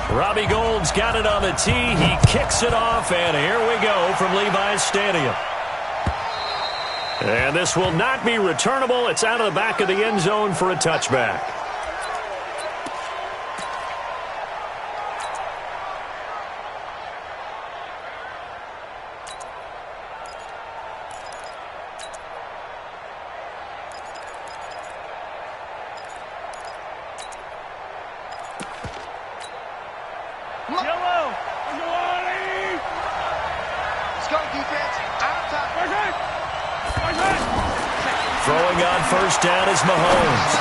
Robbie Gould's got it on the tee. He kicks it off, and here we go from Levi's Stadium. And this will not be returnable. It's out of the back of the end zone for a touchback. Throwing on first down is Mahomes.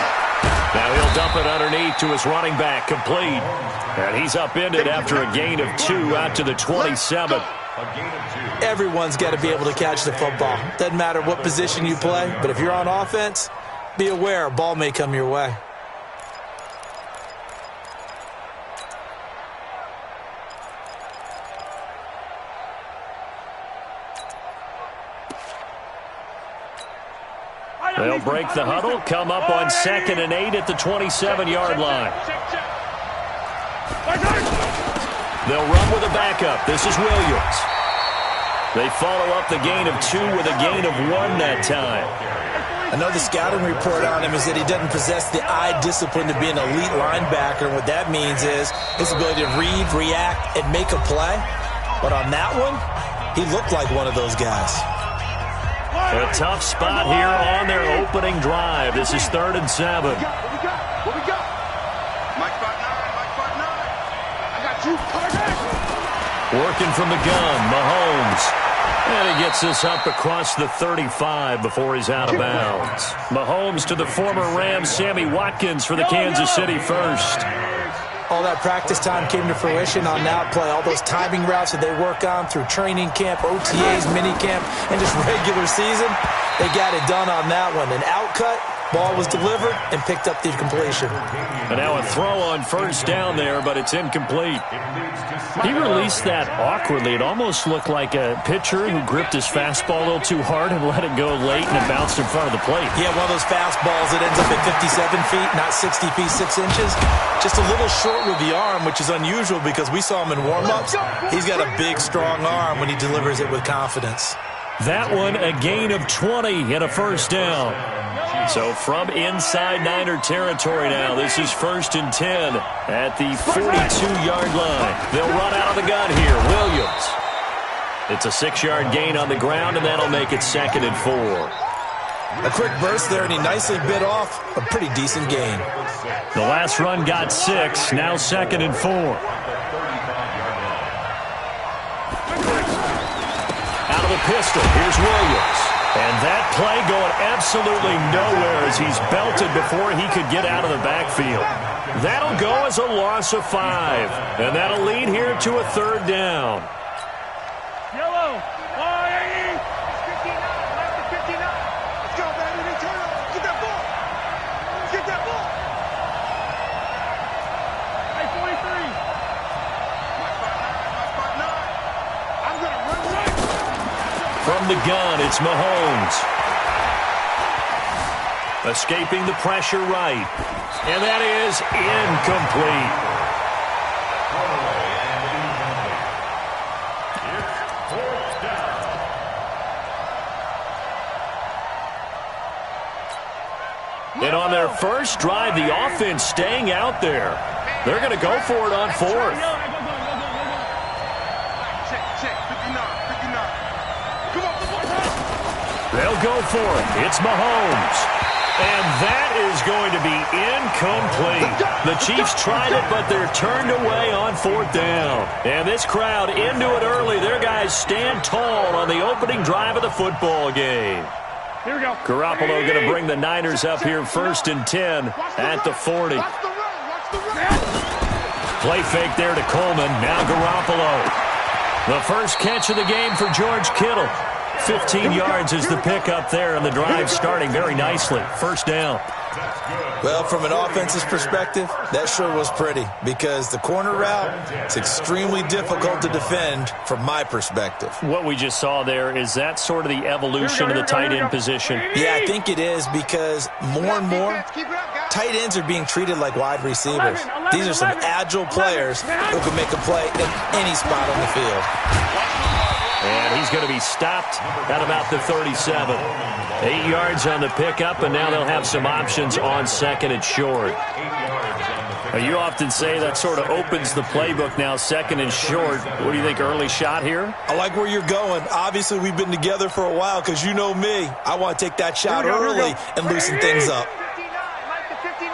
Now he'll dump it underneath to his running back, complete. And he's upended after a gain of 2 out to the 27. Everyone's got to be able to catch the football. Doesn't matter what position you play, but if you're on offense, be aware a ball may come your way. They'll break the huddle, come up on 2nd and 8 at the 27-yard line. They'll run with a backup. This is Williams. They follow up the gain of 2 with a gain of 1 that time. I know the scouting report on him is that he doesn't possess the eye discipline to be an elite linebacker. What that means is his ability to read, react, and make a play. But on that one, he looked like one of those guys. A tough spot here on their opening drive. This is 3rd and 7. What we got? Mike 5-9. I got you. Working from the gun, Mahomes. And he gets this up across the 35 before he's out of bounds. Mahomes to the former Rams, Sammy Watkins for the Kansas City first. All that practice time came to fruition on that play. All those timing routes that they work on through training camp, OTAs, minicamp, and just regular season, they got it done on that one. An outcut, ball was delivered, and picked up the completion. And now a throw on first down there, but it's incomplete. He released that awkwardly. It almost looked like a pitcher who gripped his fastball a little too hard and let it go late, and it bounced in front of the plate. Yeah, one of those fastballs that ends up at 57 feet, not 60 feet, 6 inches. Just a little short with the arm, which is unusual because we saw him in warm-ups. He's got a big, strong arm when he delivers it with confidence. That one, a gain of 20 and a first down. So from inside Niner territory now, this is 1st and 10 at the 42-yard line. They'll run out of the gun here. Williams. It's a 6-yard gain on the ground, and that'll make it 2nd and 4. A quick burst there, and he nicely bit off a pretty decent gain. The last run got 6, now 2nd and 4. Out of the pistol, here's Williams. And that play going absolutely nowhere as he's belted before he could get out of the backfield. That'll go as a loss of 5. And that'll lead here to a 3rd down. Yellow. 59. Let's go, baby. They turn up. Get that ball. Get that ball. Hey, 43. Mike 5-9. I'm going to run right. From the gun, it's Mahomes. Escaping the pressure right. And that is incomplete. And on their first drive, the offense staying out there. They're going to go for it on 4th. They'll go for it. It's Mahomes. And that is going to be incomplete. The Chiefs tried it, but they're turned away on 4th down. And this crowd into it early. Their guys stand tall on the opening drive of the football game. Here we go. Garoppolo going to bring the Niners up here 1st and 10 at the 40. Play fake there to Coleman. Now Garoppolo. The first catch of the game for George Kittle. 15 yards is the pickup there, and the drive starting very nicely. 1st down. Well, from an offense's perspective, that sure was pretty because the corner route is extremely difficult to defend from my perspective. What we just saw there, is that sort of the evolution of the tight end position? Yeah, I think it is because more and more, tight ends are being treated like wide receivers. These are some agile players who can make a play in any spot on the field. And he's going to be stopped at about the 37. 8 yards on the pickup, and now they'll have some options on second and short. You often say that sort of opens the playbook now, second and short. What do you think, early shot here? I like where you're going. Obviously, we've been together for a while because you know me. I want to take that shot early and loosen things up. 59, Mike to 59.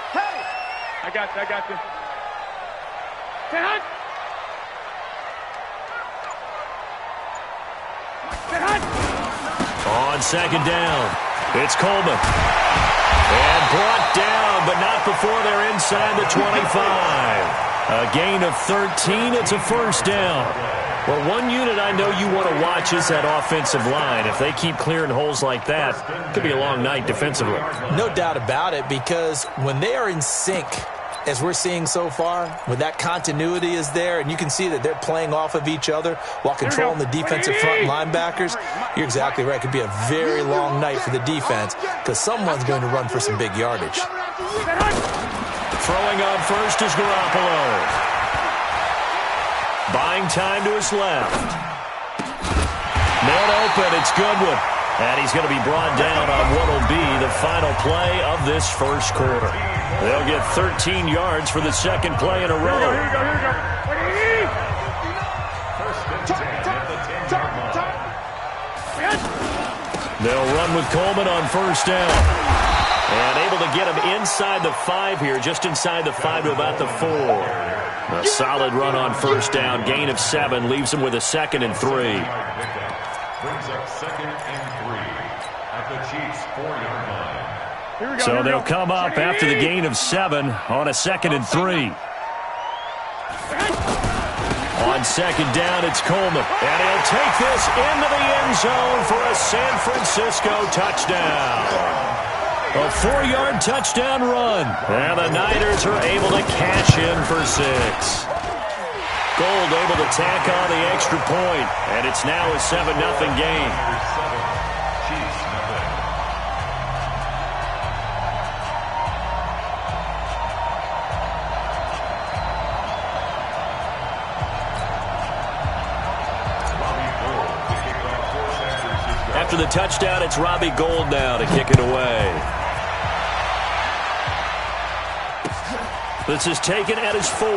Hey. I got you. Stay hot. On second down, it's Coleman. And brought down, but not before they're inside the 25. A gain of 13, it's a first down. Well, one unit I know you want to watch is that offensive line. If they keep clearing holes like that, it could be a long night defensively. No doubt about it, because when they are in sync, as we're seeing so far, when that continuity is there and you can see that they're playing off of each other while controlling the defensive front linebackers, you're exactly right. It could be a very long night for the defense because someone's going to run for some big yardage. Throwing on first is Garoppolo. Buying time to his left. Nailed open, it's Goodwin. And he's going to be brought down on what will be the final play of this first quarter. They'll get 13 yards for the second play in a row. Here we go. They'll run with Coleman on first down. And able to get him inside the 5 here, just inside the 5 to about the 4. A solid run on first down. Gain of 7 leaves him with a 2nd and 3. Brings up 2nd and 3 at the Chiefs' 4-yard line. So they'll come up after the gain of 7 on a 2nd and 3. On second down, it's Coleman. And he'll take this into the end zone for a San Francisco touchdown. A 4-yard touchdown run. And the Niners are able to cash in for 6. Gold able to tack on the extra point. And it's now a 7-0 game. After the touchdown, it's Robbie Gould now to kick it away. This is taken at his 4.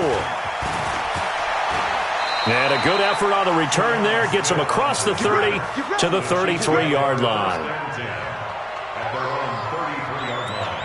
And a good effort on the return there. Gets him across the 30 to the 33-yard line. At their own 33-yard line.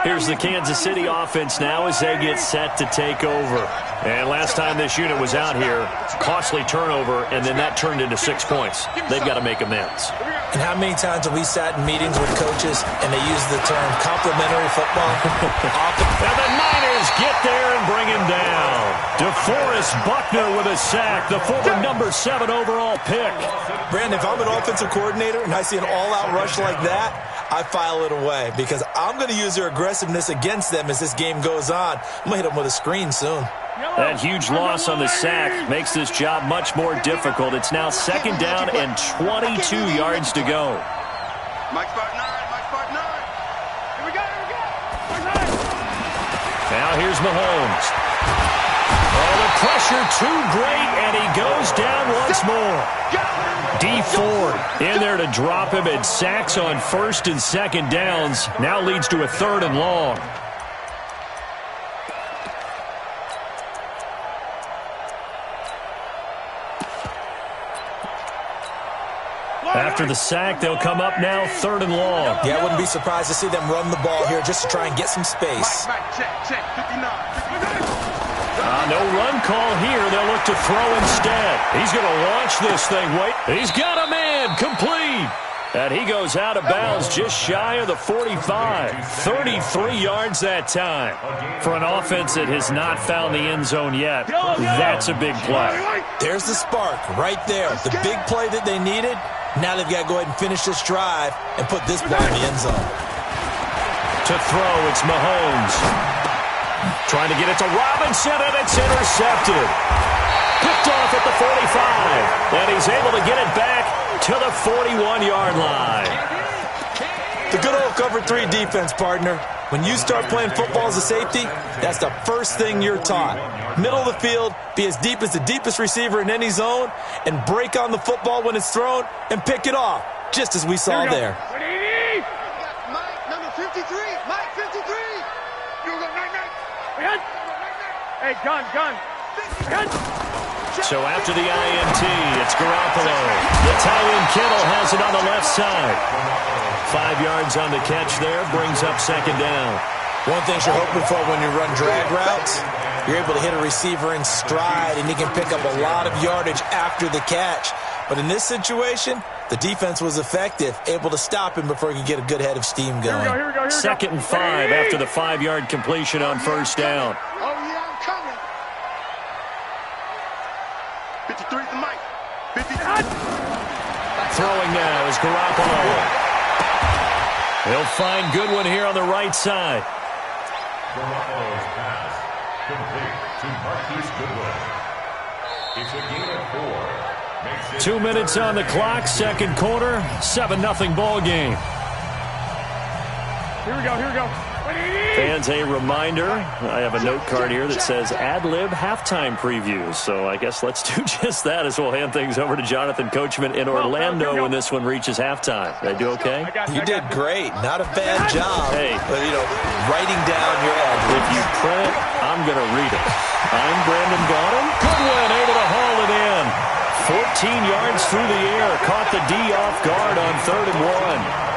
Here's the Kansas City offense now as they get set to take over. And last time this unit was out here, costly turnover, and then that turned into 6 points. They've got to make amends. And how many times have we sat in meetings with coaches and they use the term complementary football? And the Niners get there and bring him down. DeForest Buckner with a sack, the former number 7 overall pick. Brandon, if I'm an offensive coordinator and I see an all-out rush like that, I file it away because I'm going to use their aggressiveness against them as this game goes on. I'm going to hit them with a screen soon. That huge loss on the sack makes this job much more difficult. It's now second down and 22 yards to go. Mike spot 9. Here we go. Now here's Mahomes. Oh, the pressure too great, and he goes down once more. D Ford in there to drop him, and sacks on first and second downs. Now leads to a 3rd and long. After the sack, they'll come up now 3rd and long. Yeah, I wouldn't be surprised to see them run the ball here just to try and get some space. Check. 59. No run call here. They'll look to throw instead. He's going to launch this thing. Wait, he's got a man. Complete. And he goes out of bounds just shy of the 45. 33 yards that time. For an offense that has not found the end zone yet, that's a big play. There's the spark right there. The big play that they needed. Now they've got to go ahead and finish this drive and put this ball in the end zone. To throw, it's Mahomes. Trying to get it to Robinson, and it's intercepted. picked off at the 45. And he's able to get it back to the 41-yard line. The good old cover 3 defense, partner. When you start playing football as a safety, that's the first thing you're taught. Middle of the field, be as deep as the deepest receiver in any zone, and break on the football when it's thrown and pick it off, just as we saw there. Mike, number 53. Mike, 53. You go, Mike. Hey, gun. So after the INT, it's Garoppolo. The tight end Kittle has it on the left side. 5 yards on the catch there, brings up second down. One thing you're hoping for when you run drag routes, you're able to hit a receiver in stride, and he can pick up a lot of yardage after the catch. But in this situation, the defense was effective, able to stop him before he could get a good head of steam going. Here we go. Second and 5 after the 5-yard completion on first down. Oh, yeah, I'm coming. 53 to Mike. 53. Throwing now is Garoppolo. He'll find Goodwin here on the right side. Garoppolo's pass complete to Marquise Goodwin. It's a gain of 4. Makes it 2 minutes on the clock, second quarter, 7-0 ball game. Here we go. Fans, a reminder, I have a note card here that says ad-lib halftime previews. So I guess let's do just that as we'll hand things over to Jonathan Coachman in Orlando when this one reaches halftime. Did I do okay? You did great. Not a bad job. Hey. But, writing down your ad. If you print it, I'm going to read it. I'm Brandon Gaudin. Goodwin able to haul it in. 14 yards through the air. Caught the D off guard on 3rd and 1.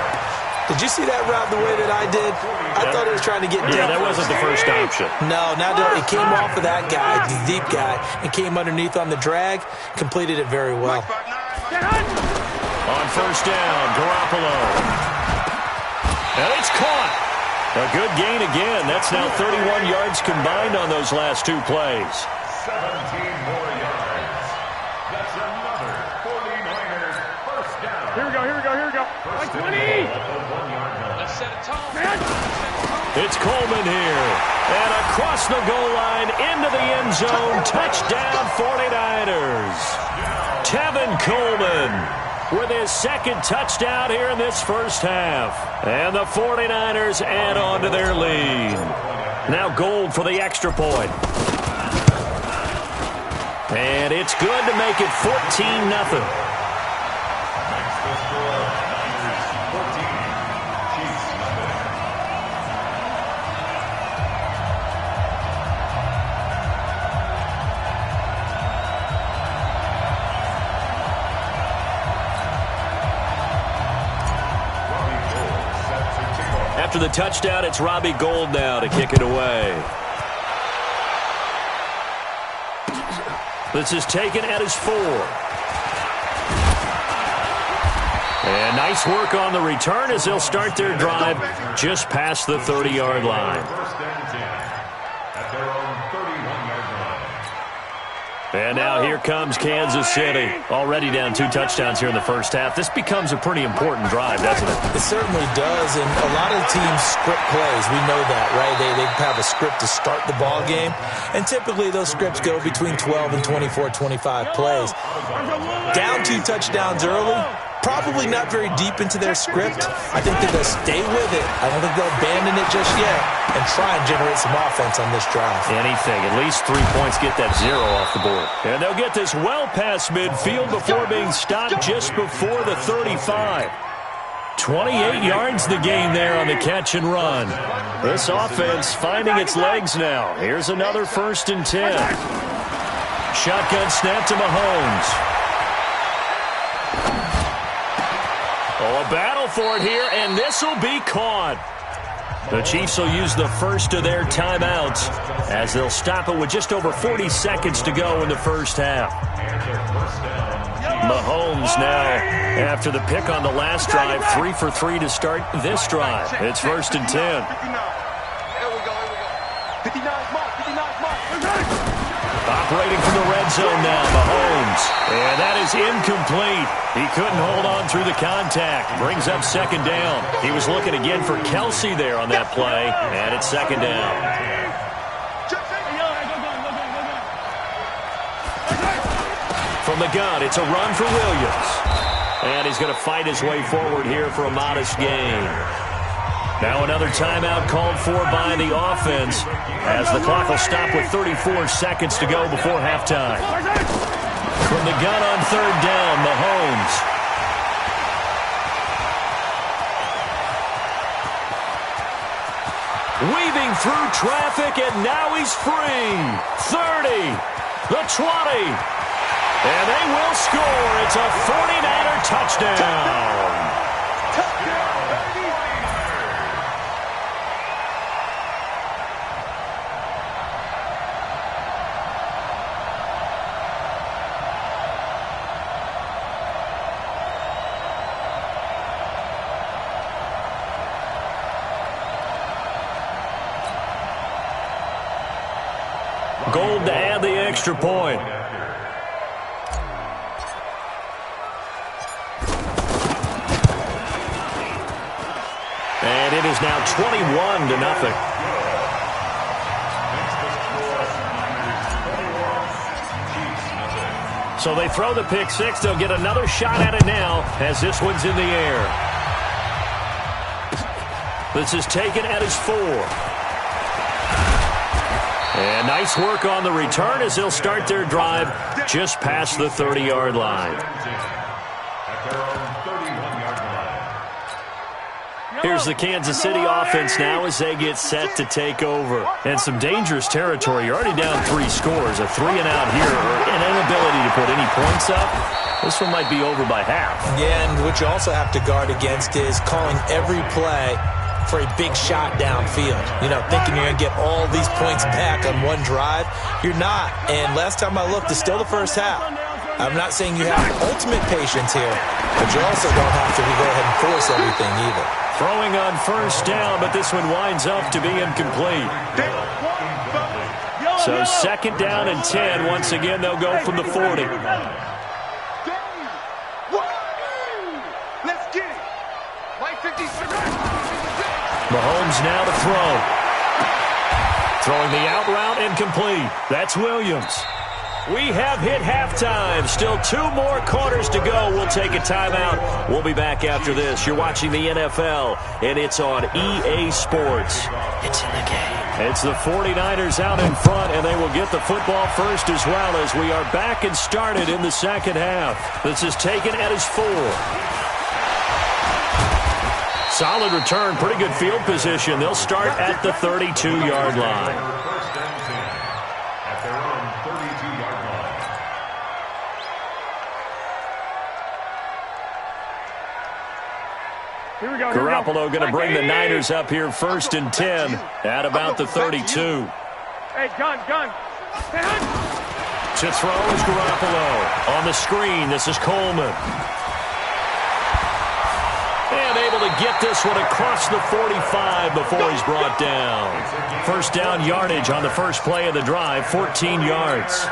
Did you see that route the way that I did? I thought he was trying to get down. Yeah, that wasn't the first option. No, it came off of that guy, the deep guy, and came underneath on the drag, completed it very well. On first down, Garoppolo. And it's caught. A good gain again. That's now 31 yards combined on those last 2 plays. 17 more yards. That's another 49ers first down. Here we go. First 20. Let's set a tone. It's Coleman here. And across the goal line into the end zone. Touchdown 49ers. Tevin Coleman with his second touchdown here in this first half. And the 49ers add on to their lead. Now Gold for the extra point. And it's good to make it 14-0. After the touchdown, it's Robbie Gould now to kick it away. This is taken at his 4. And nice work on the return as they'll start their drive just past the 30-yard line. First and 10 at their own 31-yard line. And now here comes Kansas City. Already down 2 touchdowns here in the first half. This becomes a pretty important drive, doesn't it? It certainly does, and a lot of teams script plays. We know that, right? They have a script to start the ball game, and typically those scripts go between 12 and 24, 25 plays. Down 2 touchdowns early, probably not very deep into their script. I think that they'll stay with it. I don't think they'll abandon it just yet and try and generate some offense on this drive. Anything. At least 3 points, get that 0 off the board. And they'll get this well past midfield before being stopped just before the 35. 28 yards the gain there on the catch and run. This offense finding its legs now. Here's another 1st and 10. Shotgun snap to Mahomes. Oh, a battle for it here, and this will be caught. The Chiefs will use the first of their timeouts as they'll stop it with just over 40 seconds to go in the first half. Mahomes now, after the pick on the last drive, 3 for 3 to start this drive. It's 1st and 10. Here we go. 59 mark. Operating from the red zone now, Mahomes. And that is incomplete. He couldn't hold on through the contact. Brings up second down. He was looking again for Kelsey there on that play. And it's second down. From the gun, it's a run for Williams. And he's going to fight his way forward here for a modest gain. Now another timeout called for by the offense as the clock will stop with 34 seconds to go before halftime. From the gun on third down, Mahomes. Weaving through traffic, and now he's free. 30, the 20. And they will score. It's a 49er touchdown. Gold to add the extra point. And it is now 21-0. So they throw the pick six. They'll get another shot at it now as this one's in the air. This is taken at his 4. And nice work on the return as they'll start their drive just past the 30-yard line. Here's the Kansas City offense now as they get set to take over. And some dangerous territory. You're already down 3 scores. A 3-and-out here, or an inability to put any points up. This one might be over by half. Yeah, and what you also have to guard against is calling every play for a big shot downfield. You know, thinking you're going to get all these points back on one drive. You're not. And last time I looked, it's still the first half. I'm not saying you have ultimate patience here, but you also don't have to go ahead and force everything either. Throwing on first down, but this one winds up to be incomplete. So second down and 10. Once again, they'll go from the 40. Mahomes now to throw. Throwing the out route incomplete. That's Williams. We have hit halftime. Still 2 more quarters to go. We'll take a timeout. We'll be back after this. You're watching the NFL, and it's on EA Sports. It's in the game. It's the 49ers out in front, and they will get the football first as well as we are back and started in the second half. This is taken at his 4. Solid return, pretty good field position. They'll start at the 32-yard line. Garoppolo going to bring the Niners up here first and 10 at about the 32. Hey, gun. To throw is Garoppolo. On the screen, this is Coleman. And able to get this one across the 45 before he's brought down. First down yardage on the first play of the drive, 14 yards.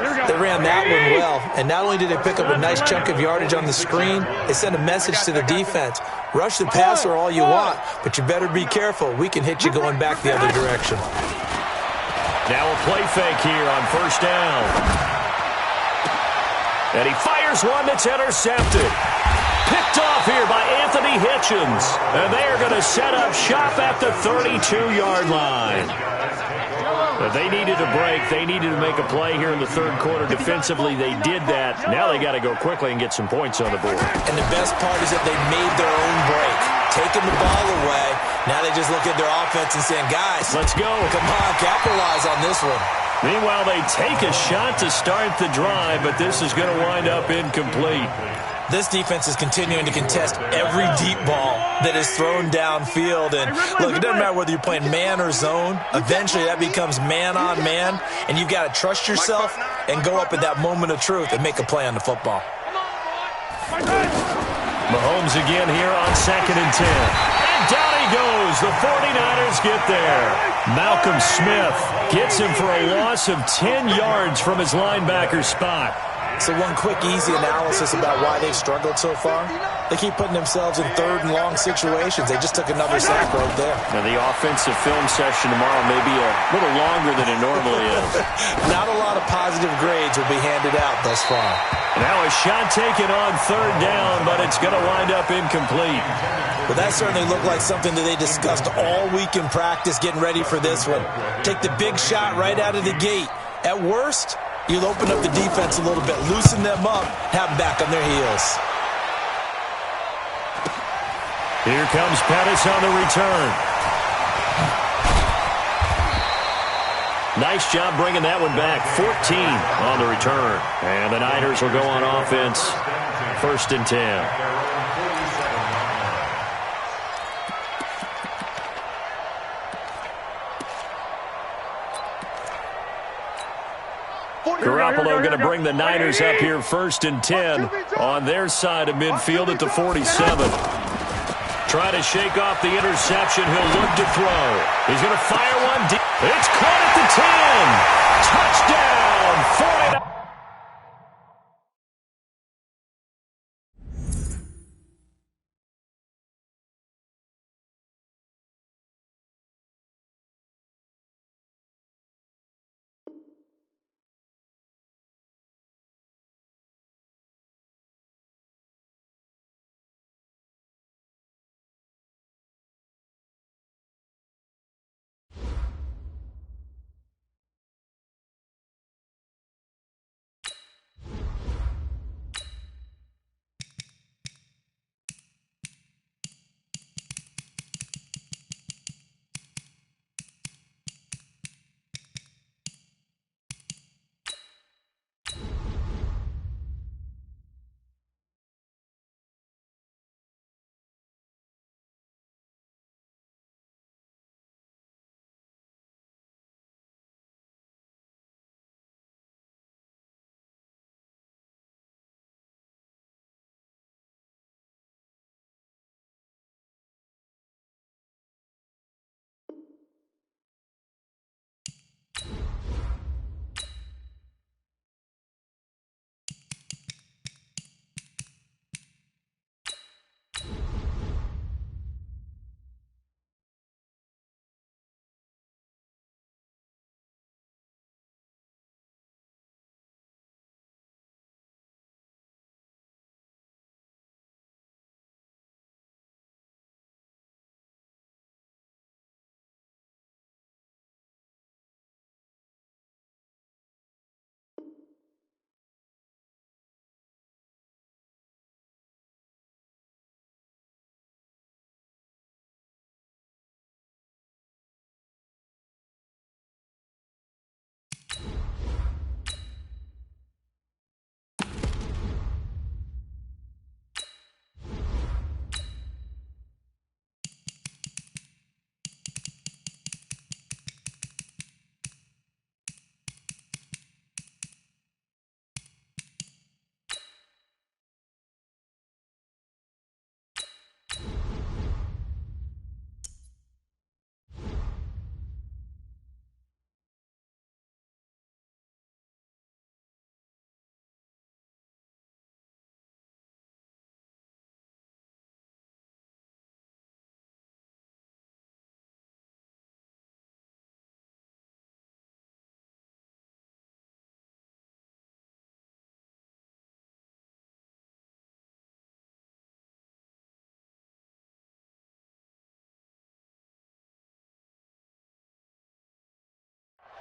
They ran that one well, and not only did they pick up a nice chunk of yardage on the screen, they sent a message to the defense. Rush the passer all you want, but you better be careful. We can hit you going back the other direction. Now a play fake here on first down. And he fires one that's intercepted. Picked off here by Anthony Hitchens. And they are going to set up shop at the 32-yard line. But they needed a break. They needed to make a play here in the third quarter. Defensively, they did that. Now they got to go quickly and get some points on the board. And the best part is that they made their own break. Taking the ball away. Now they just look at their offense and saying, guys, let's go. Come on, capitalize on this one. Meanwhile, they take a shot to start the drive, but this is going to wind up incomplete. This defense is continuing to contest every deep ball that is thrown downfield. And look, it doesn't matter whether you're playing man or zone. Eventually, that becomes man on man. And you've got to trust yourself and go up at that moment of truth and make a play on the football. Mahomes again here on second and 10. And down he goes. The 49ers get there. Malcolm Smith gets him for a loss of 10 yards from his linebacker spot. So one quick, easy analysis about why they've struggled so far. They keep putting themselves in third and long situations. They just took another sack right there. Now, the offensive film session tomorrow may be a little longer than it normally is. Not a lot of positive grades will be handed out thus far. Now a shot taken on third down, but it's going to wind up incomplete. Well, that certainly looked like something that they discussed all week in practice getting ready for this one. Take the big shot right out of the gate. At worst, you'll open up the defense a little bit, loosen them up, have them back on their heels. Here comes Pettis on the return. Nice job bringing that one back. 14 on the return. And the Niners will go on offense. 1st and 10. Garoppolo going to bring the Niners up here 1st and 10 on their side of midfield at the 47. Trying to shake off the interception. He'll look to throw. He's going to fire one deep. It's caught at the 10. Touchdown, 49.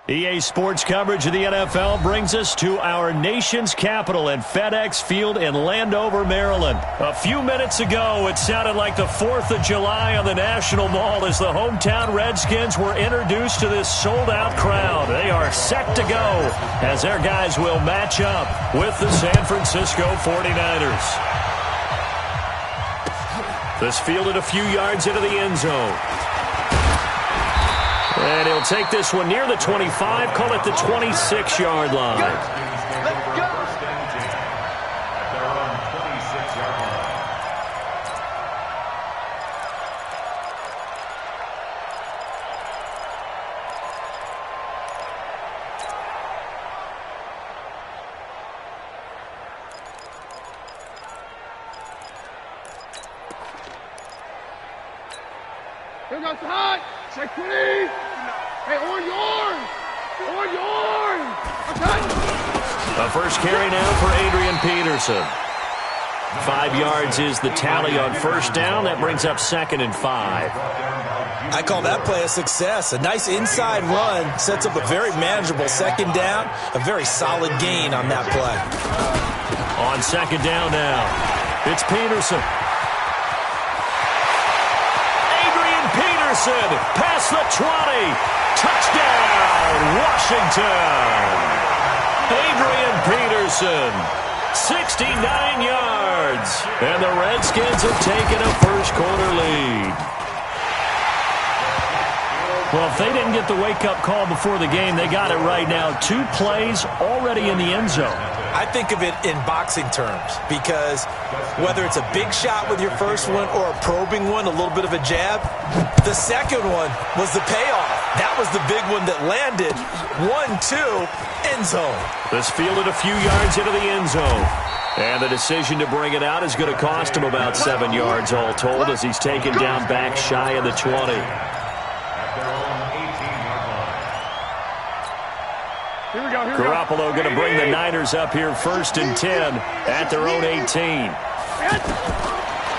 EA Sports coverage of the NFL brings us to our nation's capital at FedEx Field in Landover, Maryland. A few minutes ago, it sounded like the 4th of July on the National Mall as the hometown Redskins were introduced to this sold-out crowd. They are set to go as their guys will match up with the San Francisco 49ers. This fielded a few yards into the end zone. And he'll take this one near the 25, call it the 26-yard line. Let's go. At their own 26-yard line. Here goes the hot. Check 20. Hey, on yours. On yours. A first carry now for Adrian Peterson. 5 yards is the tally on first down. That brings up 2nd and 5. I call that play a success. A nice inside run sets up a very manageable 2nd down. A very solid gain on that play. On 2nd down now, it's Peterson. Adrian Peterson past the 20. Touchdown, Washington. Adrian Peterson, 69 yards. And the Redskins have taken a first-quarter lead. Well, if they didn't get the wake-up call before the game, they got it right now. 2 plays already in the end zone. I think of it in boxing terms because whether it's a big shot with your first one or a probing one, a little bit of a jab, the second one was the payoff. That was the big one that landed. 1-2, end zone. This fielded a few yards into the end zone. And the decision to bring it out is going to cost him about 7 yards all told as he's taken down back shy of the 20. Here we go. Garoppolo going to bring the Niners up here 1st and 10 at their own 18.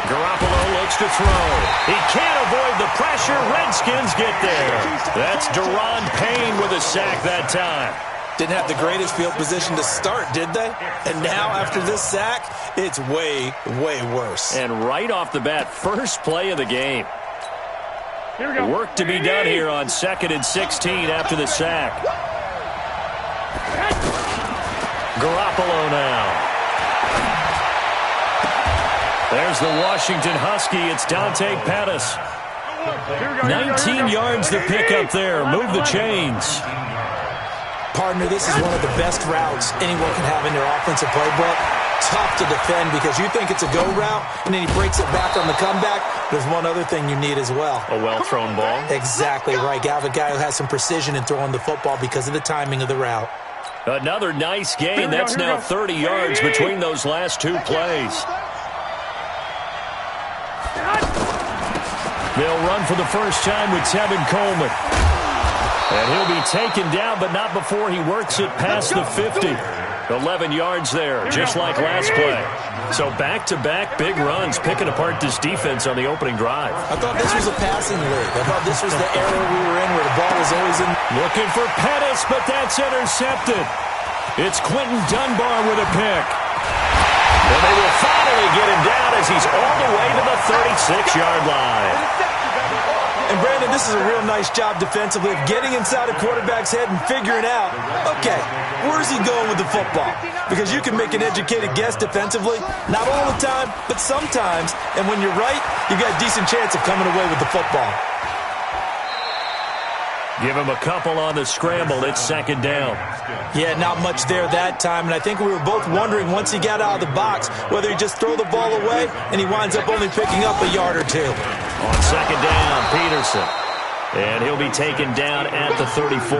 Garoppolo looks to throw. He can't avoid the pressure. Redskins get there. That's Deron Payne with a sack that time. Didn't have the greatest field position to start, did they? And now after this sack, it's way, way worse. And right off the bat, first play of the game. Here we go. Work to be done here on 2nd and 16 after the sack. Garoppolo now. There's the Washington Husky. It's Dante Pettis. 19 yards to pick up there. Move the chains. Partner, this is one of the best routes anyone can have in their offensive playbook. Tough to defend because you think it's a go route, and then he breaks it back on the comeback. There's one other thing you need as well. A well-thrown ball. Exactly right. You have a guy who has some precision in throwing the football because of the timing of the route. Another nice gain. That's now 30 yards between those last 2 plays. They'll run for the first time with Tevin Coleman. And he'll be taken down, but not before he works it past the 50. 11 yards there, just like last play. So back-to-back big runs, picking apart this defense on the opening drive. I thought this was a passing league. I thought this was the era we were in where the ball was always in. Looking for Pettis, but that's intercepted. It's Quentin Dunbar with a pick. And they will finally get him down as he's all the way to the 36-yard line. And, Brandon, this is a real nice job defensively of getting inside a quarterback's head and figuring out, okay, where's he going with the football? Because you can make an educated guess defensively, not all the time, but sometimes. And when you're right, you've got a decent chance of coming away with the football. Give him a couple on the scramble. It's 2nd down. Yeah, not much there that time. And I think we were both wondering once he got out of the box whether he'd just throw the ball away, and he winds up only picking up a yard or 2. On 2nd down, Peterson. And he'll be taken down at the 34.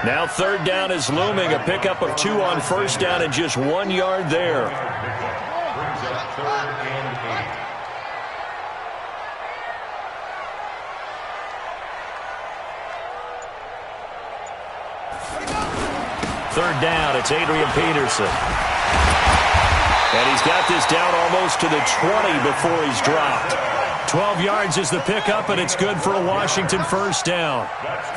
Now 3rd down is looming. A pickup of 2 on first down and just 1 yard there. Brings up 3rd and 8. Third down, it's Adrian Peterson. And he's got this down almost to the 20 before he's dropped. 12 yards is the pickup, and it's good for a Washington first down.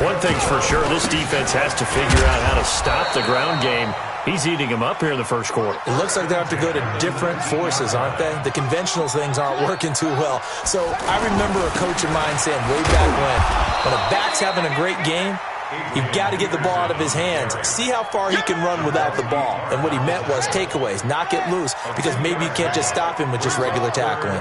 One thing's for sure, this defense has to figure out how to stop the ground game. He's eating him up here in the first quarter. It looks like they have to go to different forces, aren't they? The conventional things aren't working too well. So I remember a coach of mine saying way back when a back's having a great game, you've got to get the ball out of his hands. See how far he can run without the ball. And what he meant was takeaways, knock it loose, because maybe you can't just stop him with just regular tackling.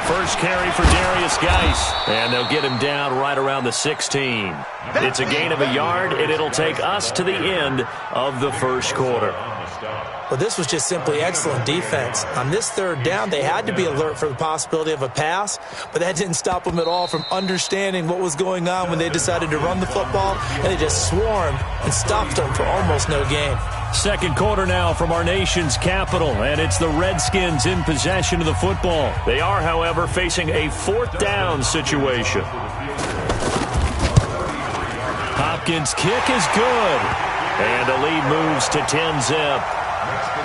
First carry for Darius Geis, and they'll get him down right around the 16. It's a gain of a yard, and it'll take us to the end of the first quarter. Well, this was just simply excellent defense. On this third down, they had to be alert for the possibility of a pass, but that didn't stop them at all from understanding what was going on when they decided to run the football, and they just swarmed and stopped them for almost no gain. Second quarter now from our nation's capital, and it's the Redskins in possession of the football. They are, however, facing a fourth down situation. Hopkins' kick is good, and the lead moves to 10-zip.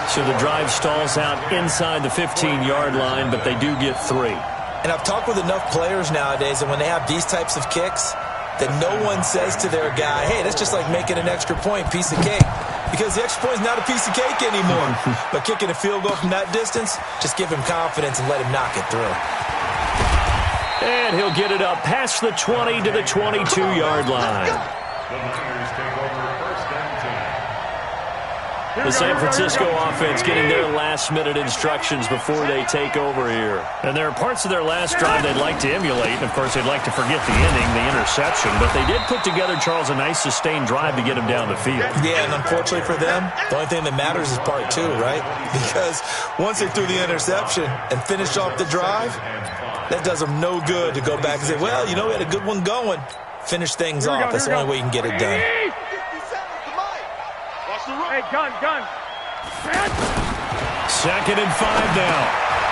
So the drive stalls out inside the 15-yard line, but they do get 3. And I've talked with enough players nowadays, and when they have these types of kicks, that no one says to their guy, hey, that's just like making an extra point, piece of cake. Because the extra point is not a piece of cake anymore. But kicking a field goal from that distance, just give him confidence and let him knock it through. And he'll get it up past the 20 to the 22-yard line. The Niners take over first and 10. The San Francisco offense getting their last-minute instructions before they take over here. And there are parts of their last drive they'd like to emulate. And, of course, they'd like to forget the inning, the interception. But they did put together, Charles, a nice sustained drive to get him down the field. Yeah, and unfortunately for them, the only thing that matters is part 2, right? Because once they threw the interception and finished off the drive, that does them no good to go back and say, well, you know, we had a good one going. Finish things off. That's the only way you can get it done. Hey, gun. Second and 5 now.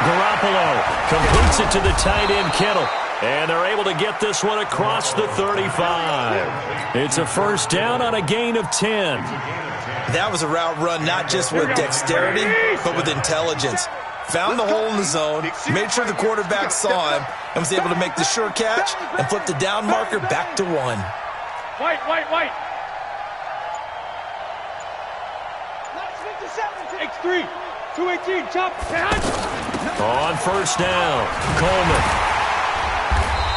Garoppolo completes it to the tight end, Kittle. And they're able to get this one across the 35. It's a first down on a gain of 10. That was a route run not just with dexterity, but with intelligence. Found the hole in the zone, made sure the quarterback saw him, and was able to make the sure catch and flip the down marker back to 1. White. X3, 218, chop, On first down, Coleman.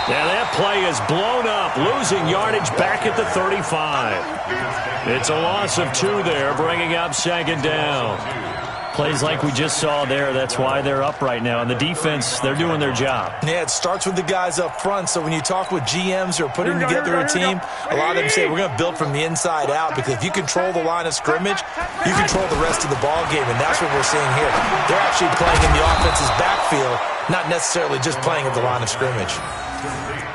Yeah, that play is blown up, losing yardage back at the 35. It's a loss of 2 there, bringing up second down. Plays like we just saw there, that's why they're up right now. And the defense, they're doing their job. Yeah, it starts with the guys up front. So when you talk with GMs who are putting together a team, a lot of them say we're going to build from the inside out, because if you control the line of scrimmage, you control the rest of the ball game, and that's what we're seeing here. They're actually playing in the offense's backfield, not necessarily just playing at the line of scrimmage.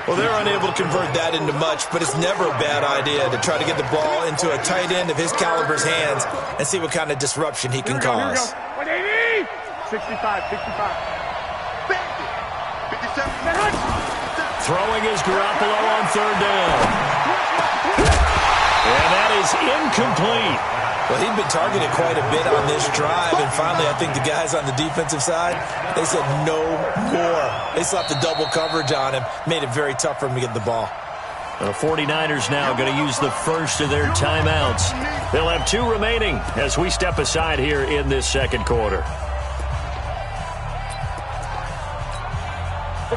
Well, they're unable to convert that into much, but it's never a bad idea to try to get the ball into a tight end of his caliber's hands and see what kind of disruption he can cause. 180, 65. 57. Throwing is Garoppolo on third down. And that is incomplete. Well, he'd been targeted quite a bit on this drive, and finally I think the guys on the defensive side, they said no more. They slapped the double coverage on him, made it very tough for him to get the ball. The 49ers now going to use the first of their timeouts. They'll have 2 remaining as we step aside here in this second quarter.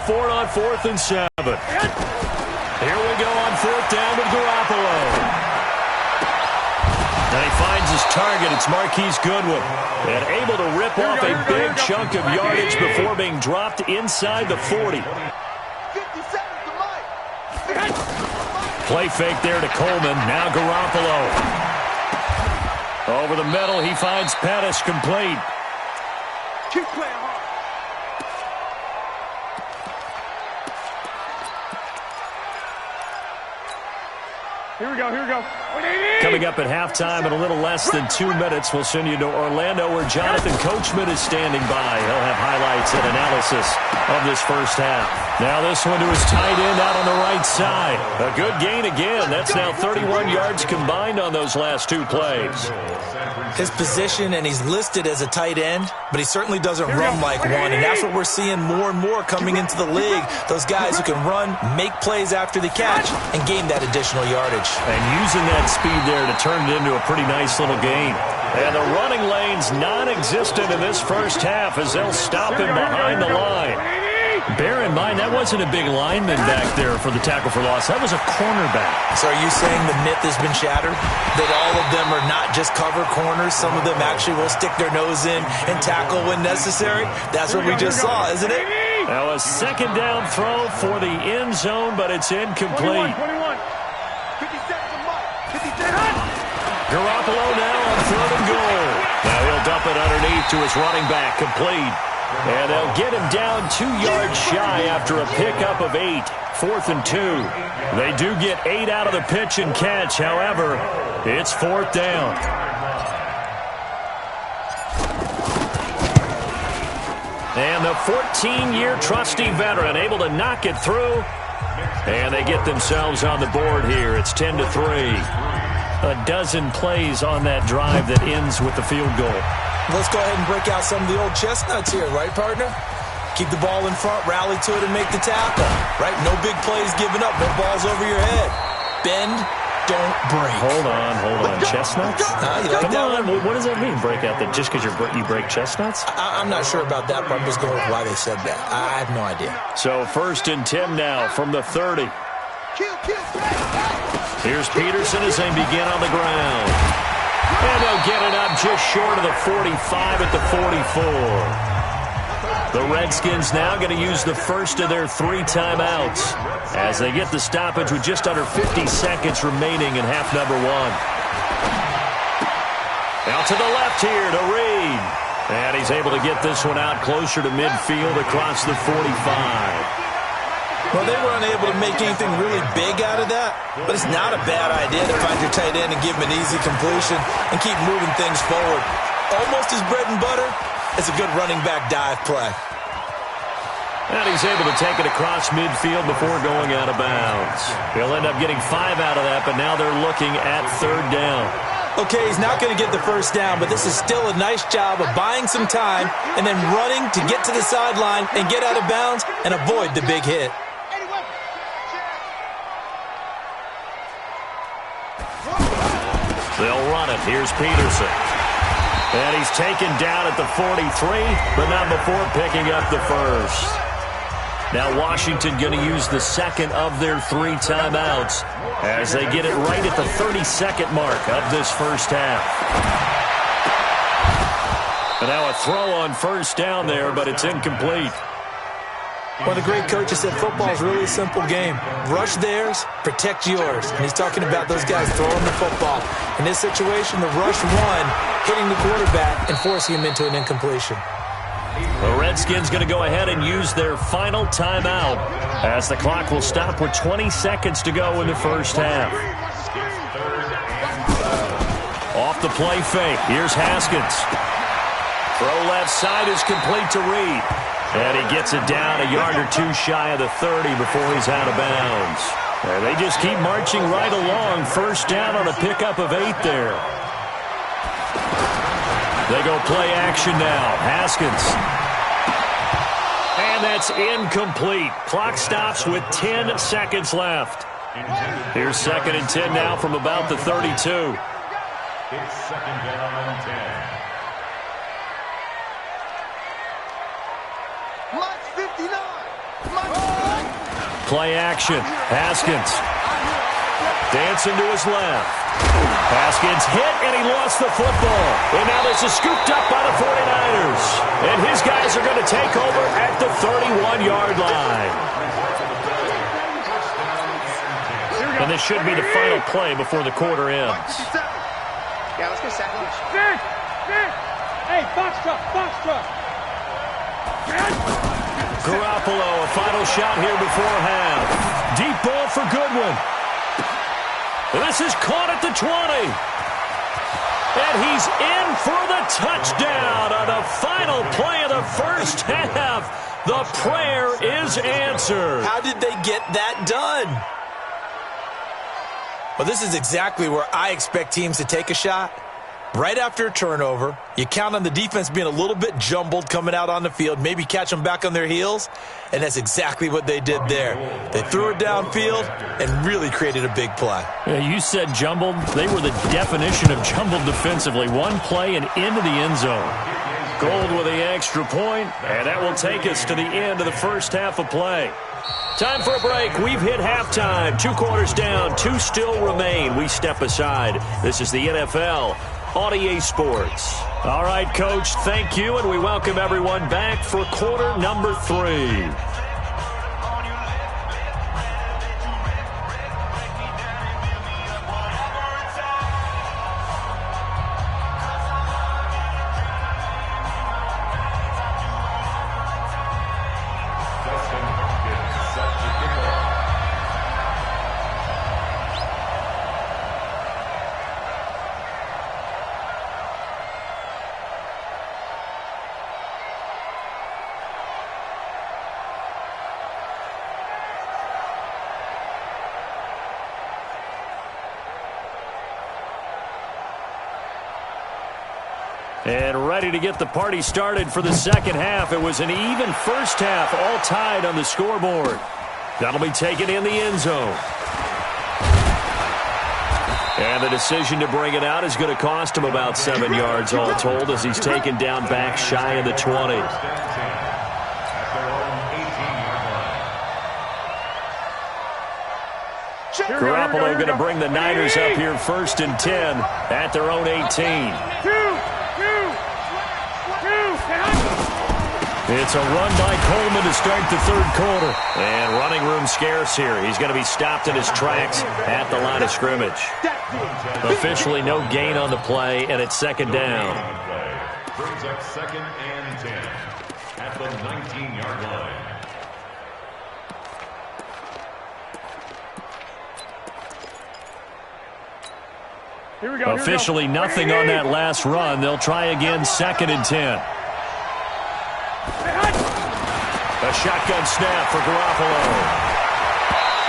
Ford on 4th and 7. Here we go on 4th down with Garoppolo. And he finds his target. It's Marquise Goodwin. And able to rip off a big chunk of yardage before being dropped inside the 40. Play fake there to Coleman. Now Garoppolo. Over the middle, he finds Pettis complete. Keep playing hard. Here we go. 180. Coming up at halftime in a little less than 2 minutes, we'll send you to Orlando where Jonathan Coachman is standing by. He'll have highlights and analysis of this first half. Now this one to his tight end out on the right side. A good gain again. That's now 31 yards combined on those last 2 plays. His position, and he's listed as a tight end, but he certainly doesn't run like one, and that's what we're seeing more and more coming into the league. Those guys who can run, make plays after the catch, and gain that additional yardage. And using that speed there to turn it into a pretty nice little gain. And the running lane's non-existent in this first half as they'll stop him behind the line. Bear in mind, that wasn't a big lineman back there for the tackle for loss. That was a cornerback. So are you saying the myth has been shattered? That all of them are not just cover corners? Some of them actually will stick their nose in and tackle when necessary? That's what we just saw, isn't it? Now a second down throw for the end zone, but it's incomplete. 21. 57 to Mike. 57. Garoppolo now on 3rd and goal. Now dump it underneath to his running back, complete. And they'll get him down 2 yards shy after a pickup of 8. 4th and 2. They do get 8 out of the pitch and catch. However, it's 4th down. And the 14-year trusty veteran able to knock it through. And they get themselves on the board here. It's 10-3. A dozen plays on that drive that ends with the field goal. Let's go ahead and break out some of the old chestnuts here, right, partner? Keep the ball in front, rally to it, and make the tackle, right? No big plays given up, no balls over your head. Bend, don't break. Hold on. Chestnuts? You like Come that on, one? what does that mean, break out? That just because you break chestnuts? I'm not sure about that, but I'm just going with why they said that. I have no idea. So 1st and 10 now from the 30. Here's Peterson as they begin on the ground. And they'll get it up just short of the 45 at the 44. The Redskins now going to use the first of their 3 timeouts as they get the stoppage with just under 50 seconds remaining in half number 1. Out to the left here to Reed. And he's able to get this one out closer to midfield across the 45. Well, they were unable to make anything really big out of that, but it's not a bad idea to find your tight end and give him an easy completion and keep moving things forward. Almost his bread and butter is a good running back dive play. And he's able to take it across midfield before going out of bounds. He'll end up getting 5 out of that, but now they're looking at 3rd down. Okay, he's not going to get the first down, but this is still a nice job of buying some time and then running to get to the sideline and get out of bounds and avoid the big hit. They'll run it. Here's Peterson. And he's taken down at the 43, but not before picking up the first. Now Washington going to use the second of their 3 timeouts as they get it right at the 30-second mark of this first half. And now a throw on first down there, but it's incomplete. One of the great coaches said football is really a simple game. Rush theirs, protect yours. And he's talking about those guys throwing the football. In this situation, the rush one, hitting the quarterback and forcing him into an incompletion. The Redskins going to go ahead and use their final timeout as the clock will stop with 20 seconds to go in the first half. Off the play fake. Here's Haskins. Throw left side is complete to Reed. And he gets it down a yard or 2 shy of the 30 before he's out of bounds. And they just keep marching right along. First down on a pickup of 8 there. They go play action now. Haskins. And that's incomplete. Clock stops with 10 seconds left. Here's 2nd and 10 now from about the 32. It's 2nd down and 10. Play action. Haskins. Dancing to his left. Haskins hit, and he lost the football. And now this is scooped up by the 49ers. And his guys are going to take over at the 31-yard line. And this should be the final play before the quarter ends. Yeah, let's go second. Hey, box truck. Garoppolo, a final shot here before half. Deep ball for Goodwin. This is caught at the 20. And he's in for the touchdown on the final play of the first half. The prayer is answered. How did they get that done? Well, this is exactly where I expect teams to take a shot. Right after a turnover, you count on the defense being a little bit jumbled coming out on the field, maybe catch them back on their heels, and that's exactly what they did there. They threw it downfield and really created a big play. Yeah, you said jumbled. They were the definition of jumbled defensively. One play and into the end zone. Gold with the extra point, and that will take us to the end of the first half of play. Time for a break. We've hit halftime. 2 quarters down, 2 still remain. We step aside. This is the NFL on EA Sports. All right, Coach, thank you, and we welcome everyone back for quarter number 3. ready to get the party started for the second half. It was an even first half, all tied on the scoreboard. That'll be taken in the end zone. And the decision to bring it out is going to cost him about 7 yards all told as he's taken down back shy of the 20. Garoppolo going to bring the Niners up here 1st and 10 at their own 18. It's a run by Coleman to start the third quarter. And running room scarce here. He's going to be stopped in his tracks at the line of scrimmage. Officially no gain on the play, and it's second down. Brings up 2nd and 10 at the 19-yard line. Officially nothing on that last run. They'll try again 2nd and 10. A shotgun snap for Garoppolo.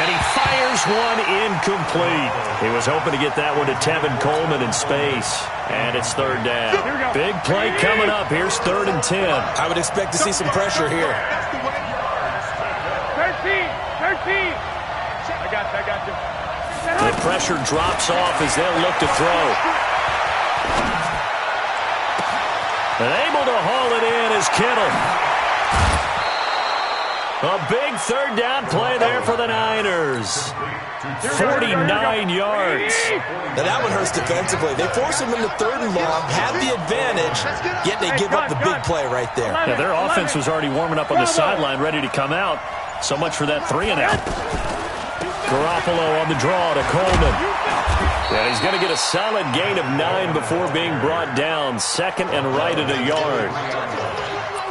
And he fires one incomplete. He was hoping to get that one to Tevin Coleman in space. And it's 3rd down. Big play coming up. Here's 3rd and 10. I would expect to see some pressure here. 13. I got you. The pressure drops off as they'll look to throw. And able to haul it in is Kittle. A big 3rd down play there for the Niners. 49 yards. Now that one hurts defensively. They force him into 3rd and long, have the advantage, yet they give up the big play right there. Yeah, their offense was already warming up on the sideline, ready to come out. So much for that 3 and out. Garoppolo on the draw to Coleman. And he's going to get a solid gain of 9 before being brought down. 2nd and right at a yard.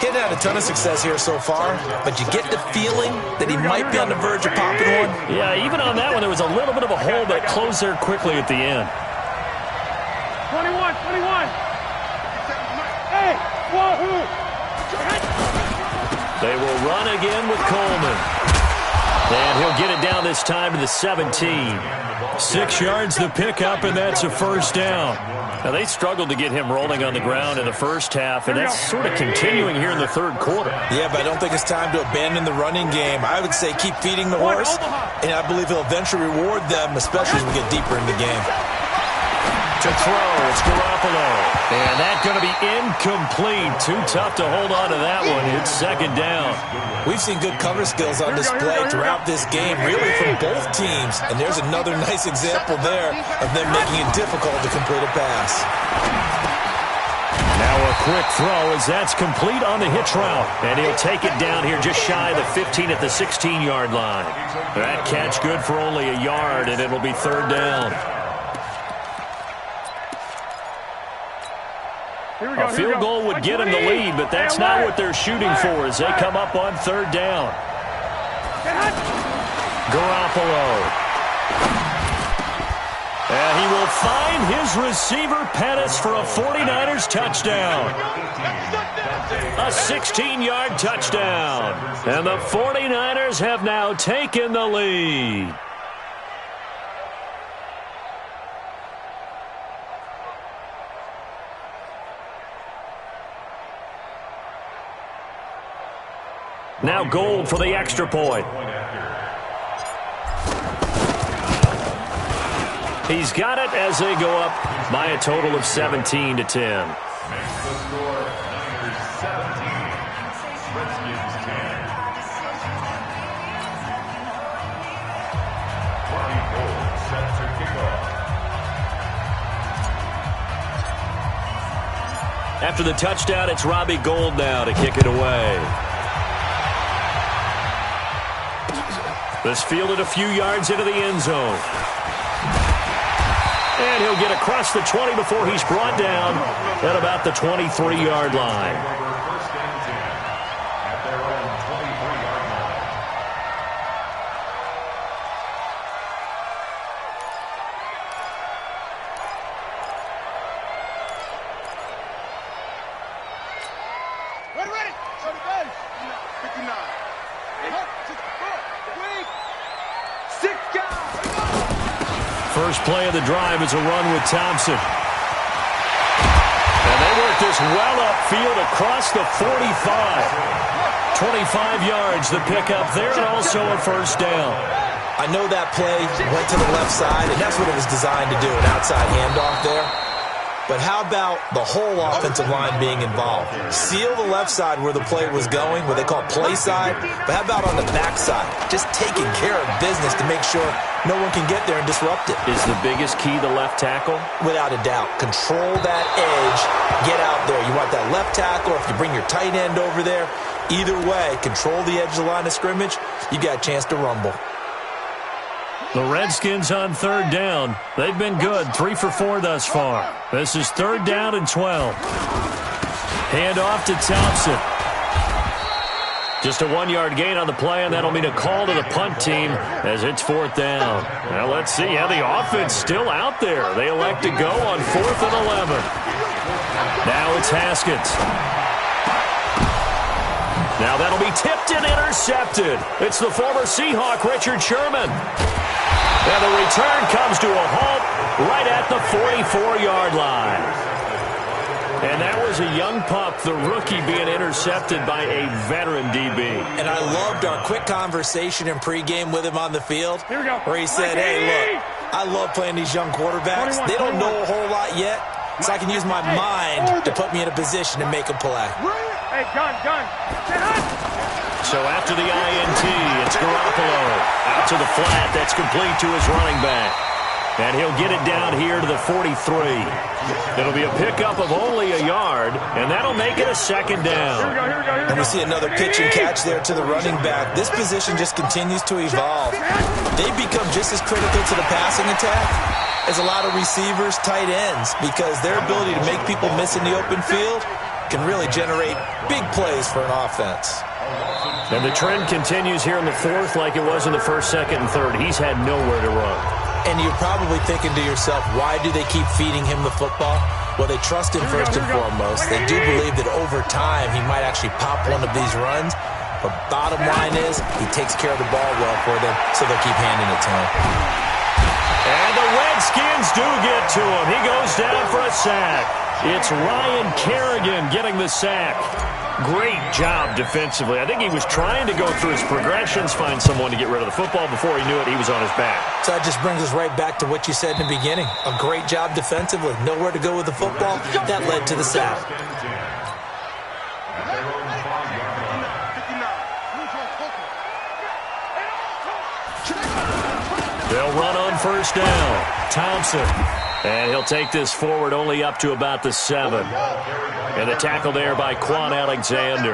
He's had a ton of success here so far, but you get the feeling that he might be on the verge of popping one. Yeah, even on that one, there was a little bit of a hole, but it closed there quickly at the end. 21. Hey, wahoo! They will run again with Coleman. And he'll get it down this time to the 17. 6 yards the pickup, and that's a 1st down. Now, they struggled to get him rolling on the ground in the first half, and that's sort of continuing here in the 3rd quarter. Yeah, but I don't think it's time to abandon the running game. I would say keep feeding the horse, and I believe he'll eventually reward them, especially as we get deeper in the game. To throw, it's Garoppolo. And that's going to be incomplete. Too tough to hold on to that one. It's 2nd down. We've seen good cover skills on display throughout this game, really from both teams. And there's another nice example there of them making it difficult to complete a pass. Now a quick throw as that's complete on the hitch route. And he'll take it down here just shy of the 15 at the 16-yard line. That catch good for only a yard, and it'll be 3rd down. A field goal would get them the lead, but that's not what they're shooting for as they come up on 3rd down. Garoppolo. And he will find his receiver, Pettis, for a 49ers touchdown. A 16-yard touchdown. And the 49ers have now taken the lead. Now Gold for the extra point. He's got it as they go up by a total of 17 to 10. Makes the score Niners 17, Redskins 10. Robbie Gold set to kick off. After the touchdown, it's Robbie Gold now to kick it away. This fielded a few yards into the end zone. And he'll get across the 20 before he's brought down at about the 23-yard line. First and 10 at their own 23-yard line. Ready. 59. First play of the drive is a run with Thompson. And they They work this well upfield across the 45. 25 yards the pickup there, and also a first down. I know that play went to the left side, and that's what it was designed to do, an outside handoff there. But how about the whole offensive line being involved? Seal the left side where the play was going, what they call play side. But how about on the back side? Just taking care of business to make sure no one can get there and disrupt it. Is the biggest key the left tackle? Without a doubt. Control that edge. Get out there. You want that left tackle, or if you bring your tight end over there, either way, control the edge of the line of scrimmage, you got a chance to rumble. The Redskins on third down. They've been good, 3 for 4 thus far. This is third down and 12. Hand off to Thompson. Just a 1-yard gain on the play, and that'll mean a call to the punt team as it's fourth down. Now let's see how the offense still out there. They elect to go on 4th and 11. Now it's Haskins. Now that'll be tipped and intercepted. It's the former Seahawk, Richard Sherman. And the return comes to a halt right at the 44-yard line. And that was a young pup, the rookie, being intercepted by a veteran DB. And I loved our quick conversation in pregame with him on the field, where he said, hey, look, I love playing these young quarterbacks. They don't know a whole lot yet, so I can use my mind to put me in a position to make a play. Hey, gun. So after the INT, it's Garoppolo. Out to the flat. That's complete to his running back. And he'll get it down here to the 43. It'll be a pickup of only a yard, and that'll make it a second down. And we see another pitch and catch there to the running back. This position just continues to evolve. They become just as critical to the passing attack as a lot of receivers, tight ends, because their ability to make people miss in the open field can really generate big plays for an offense. And the trend continues here in the fourth like it was in the first, second, and third. He's had nowhere to run. And you're probably thinking to yourself, why do they keep feeding him the football? Well, they trust him first and foremost. They do believe that over time he might actually pop one of these runs. But bottom line is, he takes care of the ball well for them, so they'll keep handing it to him. And the Redskins do get to him. He goes down for a sack. It's Ryan Kerrigan getting the sack. Great job defensively. I think he was trying to go through his progressions, find someone to get rid of the football. Before he knew it, he was on his back. So that just brings us right back to what you said in the beginning. A great job defensively. Nowhere to go with the football. That led to the sack. They'll run on first down. Thompson. And he'll take this forward only up to about the 7. And the tackle there by Quan Alexander.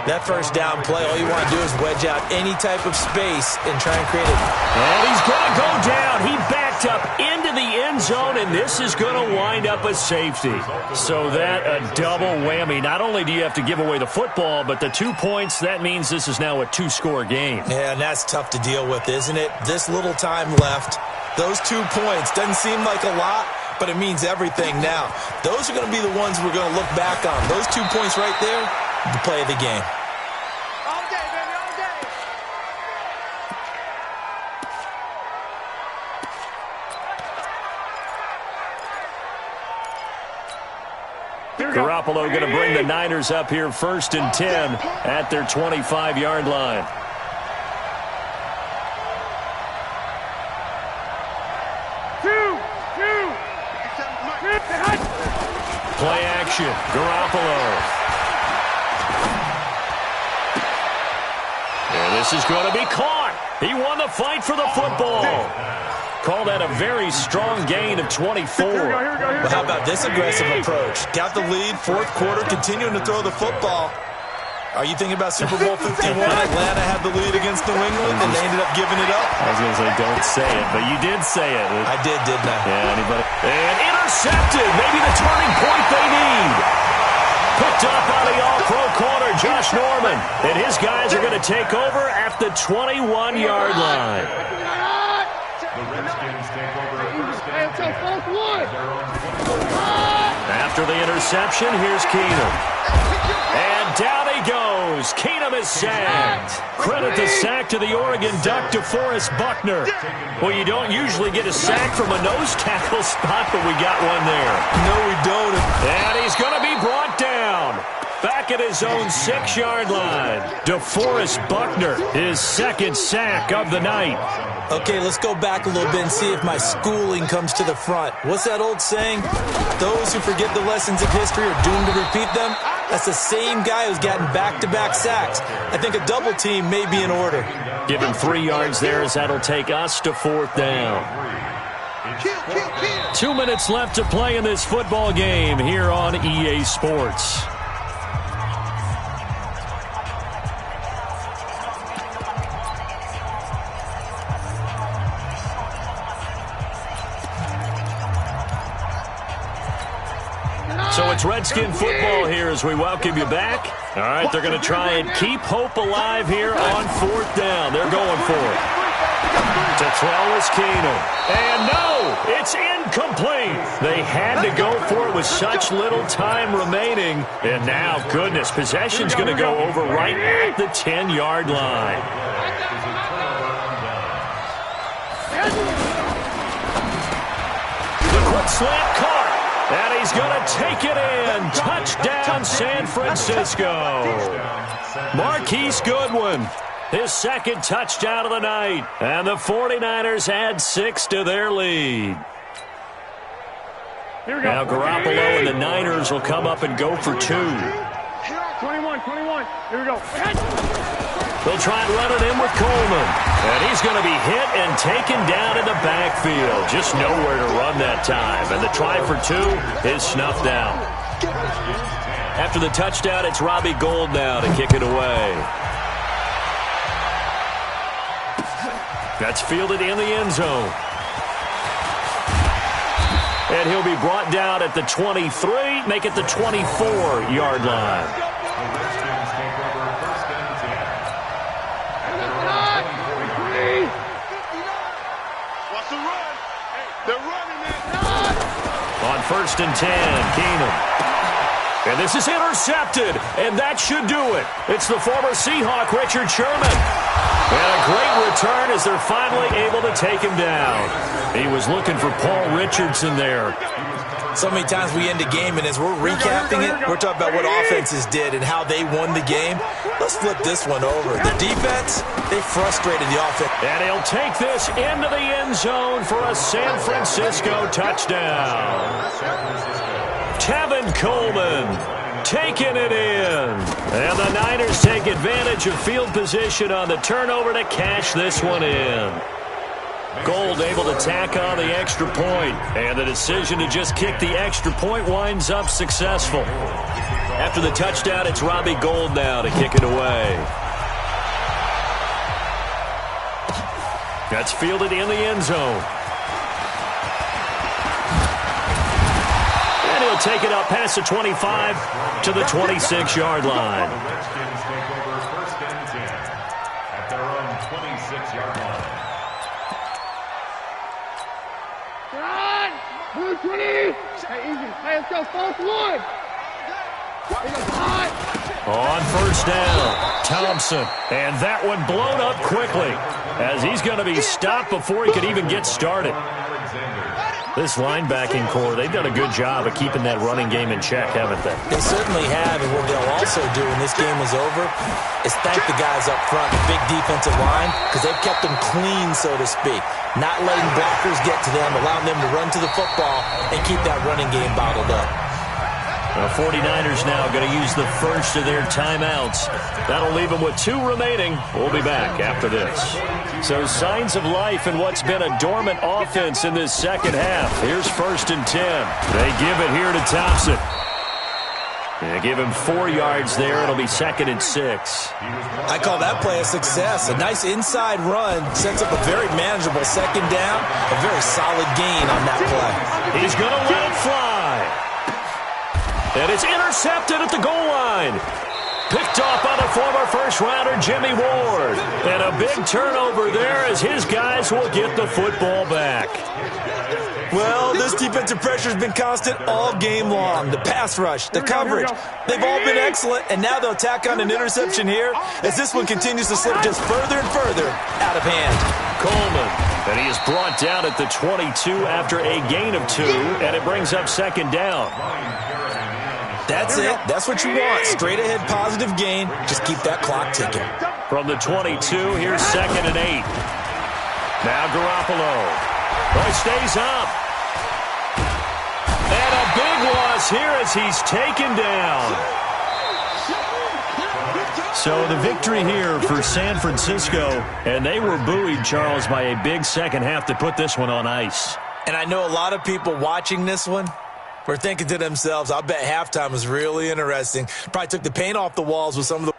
That first down play, all you want to do is wedge out any type of space and try and create it. And he's going to go down. He backed up into the end zone, and this is going to wind up a safety. So that a double whammy. Not only do you have to give away the football, but the 2 points, that means this is now a 2-score game. Yeah, and that's tough to deal with, isn't it? This little time left. Those 2 points doesn't seem like a lot, but it means everything now. Those are going to be the ones we're going to look back on. Those 2 points right there, the play of the game. All day, baby, all day. Garoppolo going to bring the Niners up here 1st and 10 at their 25-yard line. Play action. Garoppolo. And this is going to be caught. He won the fight for the football. Call that a very strong gain of 24. Well, how about this aggressive approach? Got the lead, 4th quarter, continuing to throw the football. Are you thinking about Super Bowl 51? Atlanta had the lead against New England, and they ended up giving it up. I was going to say, don't say it, but you did say it. I did, didn't I? Yeah, anybody? And intercepted. Maybe the turning point they need. Picked up by the all-pro corner, Josh Norman. And his guys are going to take over at the 21-yard line. The Redskins take over first down. After the interception, here's Keenum. And down he goes. Keenum him is sacked. Credit the sack to the Oregon Duck, DeForest Buckner. Well, you don't usually get a sack from a nose tackle spot, but we got one there. No, we don't. And he's going to be brought down. Back at his own 6-yard line. DeForest Buckner, his second sack of the night. Okay, let's go back a little bit and see if my schooling comes to the front. What's that old saying? Those who forget the lessons of history are doomed to repeat them. That's the same guy who's gotten back-to-back sacks. I think a double team may be in order. Give him 3 yards there as that'll take us to 4th down. 2 minutes left to play in this football game here on EA Sports. So it's Redskin football here as we welcome you back. All right, they're going to try and keep hope alive here on 4th down. They're going for it. To throw is Keenum. And no, it's incomplete. They had to go for it with such little time remaining. And now, goodness, possession's going to go over right at the 10-yard line. The quick slant caught. And he's going to take it in. Touchdown, San Francisco. Marquise Goodwin, his second touchdown of the night. And the 49ers add 6 to their lead. Now Garoppolo and the Niners will come up and go for 2. 21. Here we go. They'll try and run it in with Coleman. And he's going to be hit and taken down in the backfield. Just nowhere to run that time. And the try for 2 is snuffed out. After the touchdown, it's Robbie Gould now to kick it away. That's fielded in the end zone. And he'll be brought down at the 23, make it the 24-yard line. On 1st and 10, Keenum. And this is intercepted, and that should do it. It's the former Seahawk, Richard Sherman. And a great return as they're finally able to take him down. He was looking for Paul Richardson there. So many times we end a game, and as we're recapping it, we're talking about what offenses did and how they won the game. Let's flip this one over. The defense, they frustrated the offense. And he'll take this into the end zone for a San Francisco touchdown. Tevin Coleman taking it in. And the Niners take advantage of field position on the turnover to cash this one in. Gould able to tack on the extra point, and the decision to just kick the extra point winds up successful. After the touchdown, it's Robbie Gould now to kick it away. That's fielded in the end zone. And he'll take it up past the 25 to the 26-yard line. Redskins take over 1st and 10 at their own 26-yard line. Blue 20. Hey, easy. Hey, let's go. 4th one. On 1st down, Thompson. And that one blown up quickly as he's going to be stopped before he could even get started. This linebacking core, they've done a good job of keeping that running game in check, haven't they? They certainly have, and what they'll also do when this game is over is thank the guys up front, the big defensive line, because they've kept them clean, so to speak. Not letting blockers get to them, allowing them to run to the football and keep that running game bottled up. The 49ers now going to use the first of their timeouts. That'll leave them with 2 remaining. We'll be back after this. So signs of life in what's been a dormant offense in this second half. Here's 1st and 10. They give it here to Thompson. They give him 4 yards there. It'll be 2nd and 6. I call that play a success. A nice inside run sets up a very manageable 2nd down. A very solid gain on that play. He's going to let it fly. And it's intercepted at the goal line. Picked off by the former first-rounder Jimmy Ward. And a big turnover there as his guys will get the football back. Well, this defensive pressure has been constant all game long. The pass rush, the coverage, they've all been excellent, and now they'll tack on an interception here as this one continues to slip just further and further out of hand. Coleman, and he is brought down at the 22 after a gain of 2, and it brings up second down. That's it. That's what you want. Straight ahead positive gain. Just keep that clock ticking. From the 22, here's 2nd and 8. Now Garoppolo. Oh, he stays up. And a big loss here as he's taken down. So the victory here for San Francisco, and they were buoyed, Charles, by a big second half to put this one on ice. And I know a lot of people watching this one were thinking to themselves, I bet halftime was really interesting. Probably took the paint off the walls with some of the